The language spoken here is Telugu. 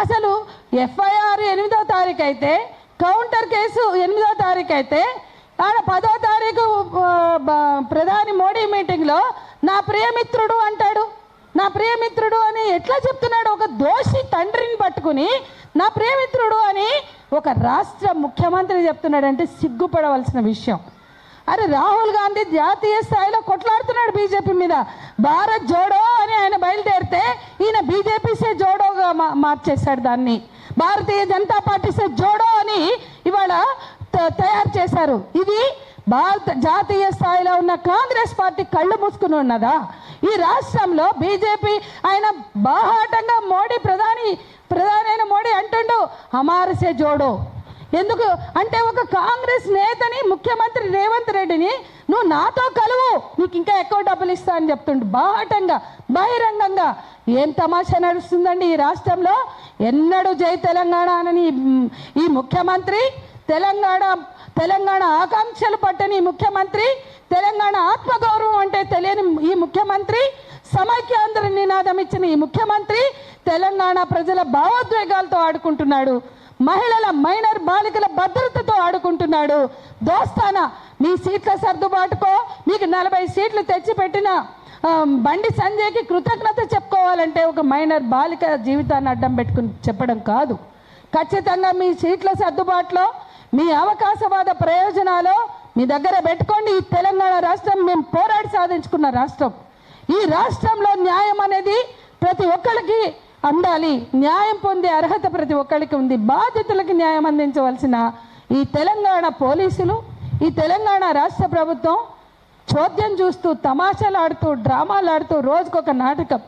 అసలు ఎఫ్ఐఆర్ 8వ తారీఖు అయితే, కౌంటర్ కేసు 8వ తారీఖు అయితే, ఆడ 10వ తారీఖు ప్రధాని మోడీ మీటింగ్లో నా ప్రియమిత్రుడు అంటాడు. నా ప్రియమిత్రుడు అని ఎట్లా చెప్తున్నాడు? ఒక దోషి తండ్రిని పట్టుకుని నా ప్రియమిత్రుడు అని ఒక రాష్ట్ర ముఖ్యమంత్రి చెప్తున్నాడంటే సిగ్గుపడవలసిన విషయం. అరే రాహుల్ గాంధీ జాతీయ స్థాయిలో కొట్లాడుతున్నాడు బీజేపీ మీద. భారత్ జోడో అని ఆయన బయలుదేరితే ఈయన బీజేపీ సే జోడోగా మార్చేశాడు దాన్ని. భారతీయ జనతా పార్టీ సే జోడో అని ఇవాళ తయారు చేశారు. ఇది జాతీయ స్థాయిలో ఉన్న కాంగ్రెస్ పార్టీ కళ్ళు మూసుకుని ఉన్నదా? ఈ రాష్ట్రంలో బీజేపీ ఆయన బాహాటంగా ప్రధాని అయిన మోడీ అంటుండు హమారసే జోడో. ఎందుకు అంటే ఒక కాంగ్రెస్ నేతని, ముఖ్యమంత్రి రేవంత్ రెడ్డిని నువ్వు నాతో కలువు, నీకు ఇంకా ఎక్కువ డబ్బులు ఇస్తా అని చెప్తుండు బాహాటంగా, బహిరంగంగా. ఏం తమాషా నడుస్తుందండి ఈ రాష్ట్రంలో? ఎన్నడూ జై తెలంగాణ అని ఈ ముఖ్యమంత్రి, తెలంగాణ ఆకాంక్షలు పట్టని ముఖ్యమంత్రి, తెలంగాణ ఆత్మగౌరవం అంటే తెలియని ఈ ముఖ్యమంత్రి, సమైక్యాంధ్ర నినాదం ఇచ్చిన ఈ ముఖ్యమంత్రి తెలంగాణ ప్రజల భావోద్వేగాలతో ఆడుకుంటున్నాడు. మహిళల మైనర్ బాలికల భద్రతతో ఆడుకుంటున్నాడు. దోస్తానా మీ సీట్ల సర్దుబాటుకో, మీకు 40 సీట్లు తెచ్చిపెట్టిన బండి సంజయ్కి కృతజ్ఞత చెప్పుకోవాలంటే ఒక మైనర్ బాలిక జీవితాన్ని అడ్డం పెట్టుకుని చెప్పడం కాదు. ఖచ్చితంగా మీ సీట్ల సర్దుబాటులో, మీ అవకాశవాద ప్రయోజనాలు మీ దగ్గర పెట్టుకోండి. ఈ తెలంగాణ రాష్ట్రం మేము పోరాడి సాధించుకున్న రాష్ట్రం. ఈ రాష్ట్రంలో న్యాయం అనేది ప్రతి ఒక్కరికి అందాలి. న్యాయం పొందే అర్హత ప్రతి ఒక్కరికి ఉంది. బాధితులకి న్యాయం అందించవలసిన ఈ తెలంగాణ పోలీసులు, ఈ తెలంగాణ రాష్ట్ర ప్రభుత్వం చోద్యం చూస్తూ, తమాషాలు ఆడుతూ, డ్రామాలు ఆడుతూ రోజుకొక నాటకం